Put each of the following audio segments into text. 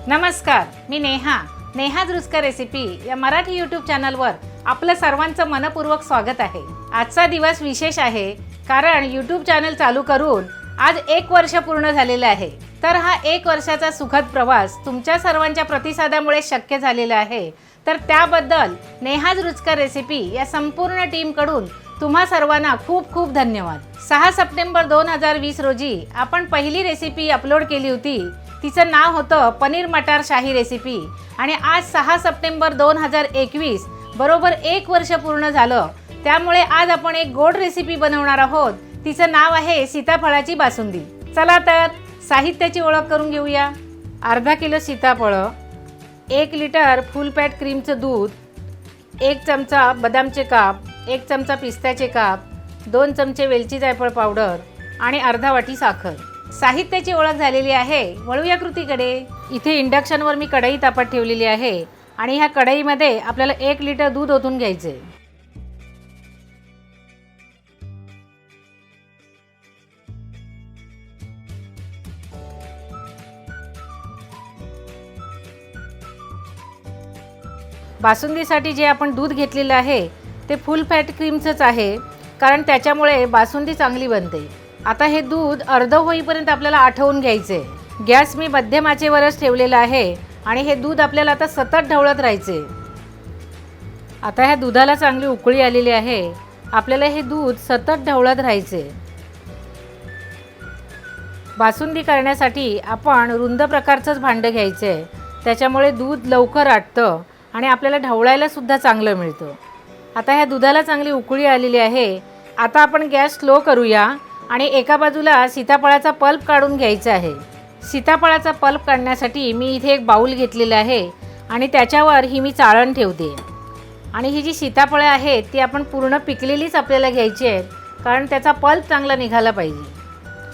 नमस्कार, मी नेहाज रुचकर रेसिपी या मराठी यूट्यूब चॅनलवर आपलं सर्वांचं मनपूर्वक स्वागत आहे। आजचा दिवस विशेष आहे कारण यूट्यूब चॅनल चालू करून आज 1 वर्ष पूर्ण झालेलं आहे। तर हा 1 वर्षाचा सुखद प्रवास तुमच्या सर्वांच्या प्रतिसादामुळे शक्य झालेला आहे। तर त्याबद्दल नेहाज रुचकर रेसिपी या संपूर्ण टीमकडून तुम्हा सर्वांना खूप खूप धन्यवाद। 6 सप्टेंबर 2020 रोजी आपण पहिली रेसिपी अपलोड केली होती। तिचं नाव होतं पनीर मटार शाही रेसिपी आणि आज 6 सप्टेंबर 2021 बरोबर 1 वर्ष पूर्ण झालं। त्यामुळे आज आपण एक गोड रेसिपी बनवणार आहोत। तिचं नाव आहे सीताफळाची बासुंदी। चला तर साहित्याची ओळख करून घेऊया। अर्धा किलो सीताफळ, 1 लिटर फुल फॅट क्रीमचं दूध, 1 चमचा बदामचे काप, 1 चमचा पिस्त्याचे काप, 2 चमचे वेलची जायफळ पावडर आणि अर्धा वाटी साखर। साहित्याची ओळख झालेली आहे। वळूया कृतीकडे। इथे इंडक्शनवर मी कढई तापत ठेवलेली आहे आणि ह्या कढईमध्ये आपल्याला 1 लिटर दूध ओतून घ्यायचे। बासुंदीसाठी जे आपण दूध घेतलेलं आहे ते फुल फॅट क्रीमचंच आहे कारण त्याच्यामुळे बासुंदी चांगली बनते। आता हे दूध अर्ध होईपर्यंत आपल्याला आठवून घ्यायचे। गॅस मी मध्यम आचेवरच ठेवलेला आहे आणि हे दूध आपल्याला आता सतत ढवळत राहायचे। आता ह्या दुधाला चांगली उकळी आलेली आहे। आपल्याला हे दूध सतत ढवळत राहायचे। बासुंदी करण्यासाठी आपण रुंद प्रकारचंच भांडं घ्यायचे, त्याच्यामुळे दूध लवकर आटतं आणि आपल्याला ढवळायला सुद्धा चांगलं मिळतं। आता ह्या दुधाला चांगली उकळी आलेली आहे। आता आपण गॅस स्लो करूया आणि एका बाजूला सीताफळाचा पल्प काढून घ्यायचा आहे। सीताफळाचा पल्प काढण्यासाठी मी इथे एक बाउल घेतलेला आहे आणि त्याच्यावर ही मी चाळण ठेवते। आणि ही जी सीताफळे आहेत ती आपण पूर्ण पिकलेलीच आपल्याला घ्यायची आहेत कारण त्याचा पल्प चांगला निघाला पाहिजे।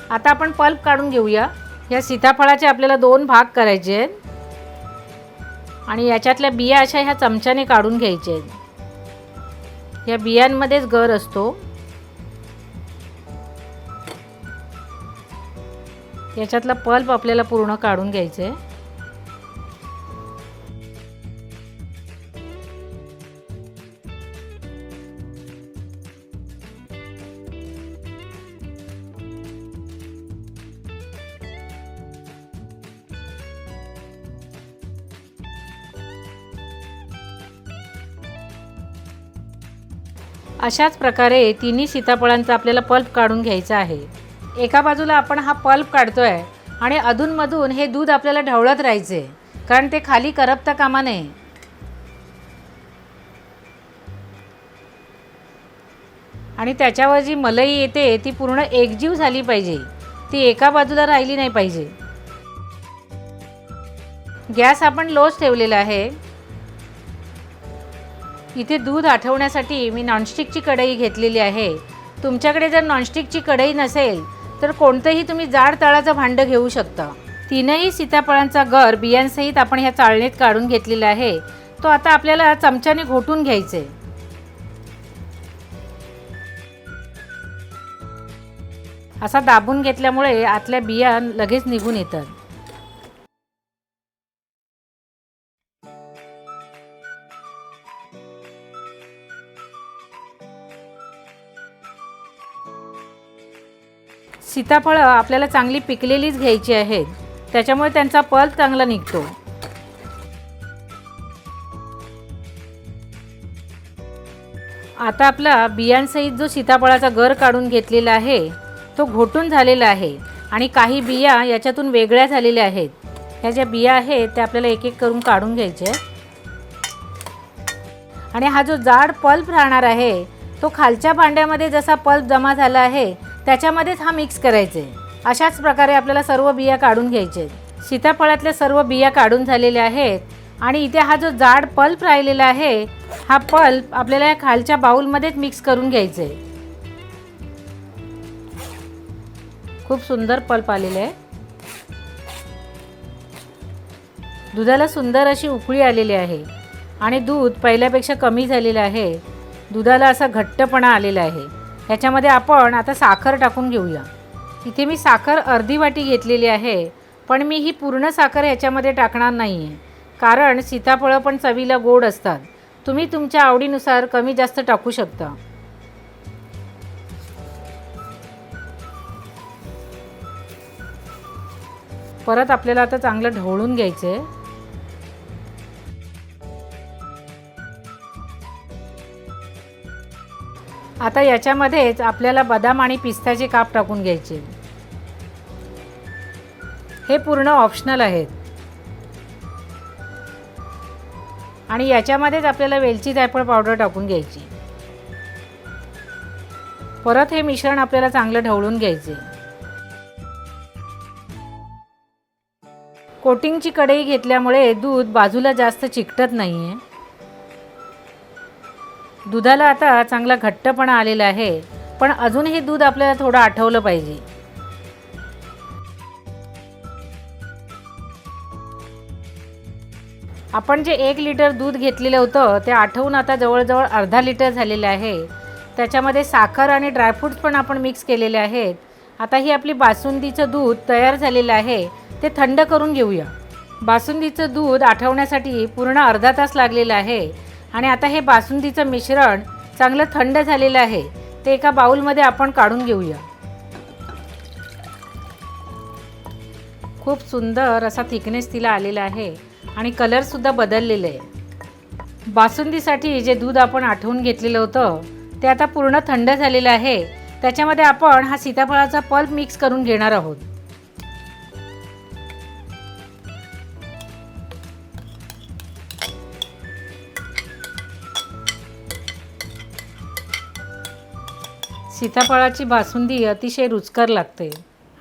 आता आपण पल्प काढून घेऊया। या सीताफळाचे आपल्याला 2 भाग करायचे आहेत आणि याच्यातल्या बिया अशा ह्या चमच्याने काढून घ्यायच्या आहेत। या बियांमध्येच गर असतो। याच्यातला पल्प आपल्याला पूर्ण काढून घ्यायचं आहे। अशाच प्रकारे तिन्ही सीताफळांचा आपल्याला पल्प काढून घ्यायचा आहे। एका बाजूला आपण हा पल्प काढतोय आणि अधूनमधून हे दूध आपल्याला ढवळत राहायचे कारण ते खाली करपता कामा नये। आणि त्याच्यावर जी मलई येते ती पूर्ण एकजीव झाली पाहिजे, ती एका बाजूला राहिली नाही पाहिजे। गॅस आपण लोच ठेवलेला आहे। इथे दूध आठवण्यासाठी मी नॉनस्टिकची कढई घेतलेली आहे। तुमच्याकडे जर नॉनस्टिकची कढई नसेल तर कोणतंही तुम्ही जाड तळाचं भांडं घेऊ शकता। तीनही सीताफळांचा गर बियांसहित आपण ह्या चाळणीत काढून घेतलेला आहे। तो आता आपल्याला चमच्याने घोटून घ्यायचे। असा दाबून घेतल्यामुळे आतल्या बिया लगेच निघून येतात। सीताफळं आपल्याला चांगली पिकलेलीच घ्यायची आहेत, त्याच्यामुळे त्यांचा पल्प चांगला निघतो। आता आपला बियांसहित जो सीताफळाचा गर काढून घेतलेला आहे तो घोटून झालेला आहे आणि काही बिया याच्यातून वेगळ्या झालेल्या आहेत। ह्या ज्या बिया आहेत त्या आपल्याला एक एक करून काढून घ्यायचे आणि हा जो जाड पल्प राहणार आहे तो खालच्या भांड्यामध्ये जसा पल्प जमा झाला आहे त्याच्यामध्येच हा मिक्स करायचे। अशाच प्रकारे आपल्याला सर्व बिया काढून घ्यायचे। सीताफळातल्या सर्व बिया काढून झालेल्या आहेत आणि इथे हा जो जाड पल्प राहिलेला आहे हा पल्प आपल्याला या खालच्या बाउलमध्येच मिक्स करून घ्यायचे। खूप सुंदर पल्प आलेले आहे। दुधाला सुंदर अशी उकळी आलेली आहे आणि दूध पहिल्यापेक्षा कमी झालेलं आहे। दुधाला असा घट्टपणा आलेला आहे। ह्याच्यामध्ये आपण आता साखर टाकून घेऊया। इथे मी साखर अर्धी वाटी घेतलेली आहे, पण मी ही पूर्ण साखर ह्याच्यामध्ये टाकणार नाही आहे, कारण सीताफळं पण चवीला गोड असतात. तुम्ही तुमच्या आवडीनुसार कमी जास्त टाकू शकता. परत आपल्याला आता चांगलं ढवळून घ्यायचं आहे. आता याच्यामध्येच आपल्याला बदाम आणि पिस्त्याचे काप टाकून घ्यायचे. हे पूर्ण ऑप्शनल आहेत. आणि याच्यामध्येच आपल्याला वेलची जायफळ पावडर टाकून घ्यायची. परत हे मिश्रण आपल्याला चांगलं ढवळून घ्यायचे. कोटिंगची कढई घेतल्यामुळे दूध बाजूला जास्त चिकटत नाही आहे. दुधाला आता चांगला घट्टपणा आलेला आहे, पण अजून हे दूध आपल्याला थोडं आठवलं पाहिजे. आपण जे 1 लिटर दूध घेतलेलं होतं ते आठवून आता जवळजवळ अर्धा लिटर झालेलं आहे. त्याच्यामध्ये साखर आणि ड्रायफ्रूट्स पण आपण मिक्स केलेले आहेत. आता ही आपली बासुंदीचं दूध तयार झालेलं आहे, ते थंड करून घेऊया. बासुंदीचं दूध आठवण्यासाठी पूर्ण अर्धा तास लागलेला आहे. आणि आता हे बासुंदीचं मिश्रण चांगलं थंड झालेलं आहे, ते एका बाउलमध्ये आपण काढून घेऊया. खूप सुंदर असा थिकनेस तिला आलेला आहे आणि कलरसुद्धा बदललेलं आहे. बासुंदीसाठी जे दूध आपण आठवून घेतलेलं होतं ते आता पूर्ण थंड झालेलं आहे. त्याच्यामध्ये आपण हा सीताफळाचा पल्प मिक्स करून घेणार आहोत. सीताफळाची बासुंदी अतिशय रुचकर लागते.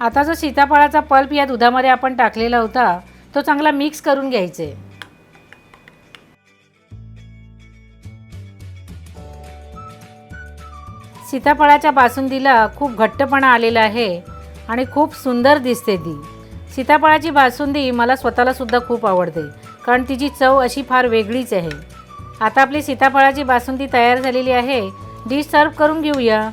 आता जो सीताफळाचा पल्प या दुधामध्ये आपण टाकलेला होता तो चांगला मिक्स करून घ्यायचे. सीताफळाच्या बासुंदीला खूप घट्टपणा आलेला आहे आणि खूप सुंदर दिसते ती. सीताफळाची बासुंदी मला स्वतःला सुद्धा खूप आवडते, कारण तिची चव अशी फार वेगळीच आहे. आता आपली सीताफळाची बासुंदी तयार झालेली आहे. डिश सर्व करून घेऊया.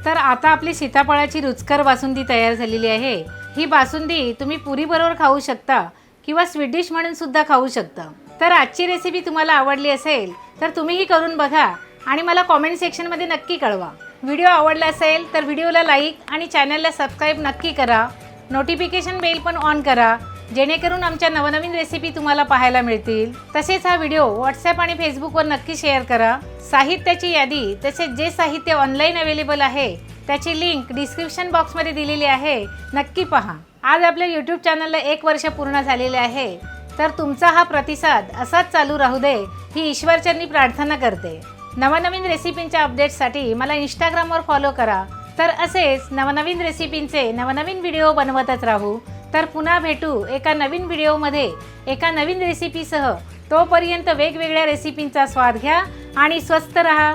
तर आता आपली सीताफळाची रुचकर बासुंदी तयार झालेली आहे. ही बासुंदी तुम्ही पुरीबरोबर खाऊ शकता किंवा स्वीट डिश म्हणून सुद्धा खाऊ शकता. तर आजची रेसिपी तुम्हाला आवडली असेल तर तुम्हीही करून बघा आणि मला कॉमेंट सेक्शनमध्ये नक्की कळवा. व्हिडिओ आवडला असेल तर व्हिडिओला लाईक आणि चॅनलला सबस्क्राईब नक्की करा. नोटिफिकेशन बेल पण ऑन करा, जेणेकरून आमच्या नवनवीन रेसिपी तुम्हाला पाहायला मिळतील. तसेच हा व्हिडिओ व्हॉट्सॲप आणि फेसबुकवर नक्की शेअर करा. साहित्याची यादी तसेच जे साहित्य ऑनलाईन अवेलेबल आहे त्याची लिंक डिस्क्रिप्शन बॉक्समध्ये दिलेली आहे, नक्की पहा. आज आपल्या यूट्यूब चॅनलला 1 वर्ष पूर्ण झालेले आहे. तर तुमचा हा प्रतिसाद असाच चालू राहू दे ही ईश्वरचरणी प्रार्थना करते. नवनवीन रेसिपींच्या अपडेट्ससाठी मला इंस्टाग्रामवर फॉलो करा. तर असेच नवनवीन रेसिपींचे नवनवीन व्हिडिओ बनवतच राहू. तर पुन्हा भेटू एका नवीन व्हिडिओमध्ये एका नवीन रेसिपीसह. तोपर्यंत वेगवेगळ्या रेसिपींचा स्वाद घ्या आणि स्वस्थ रहा.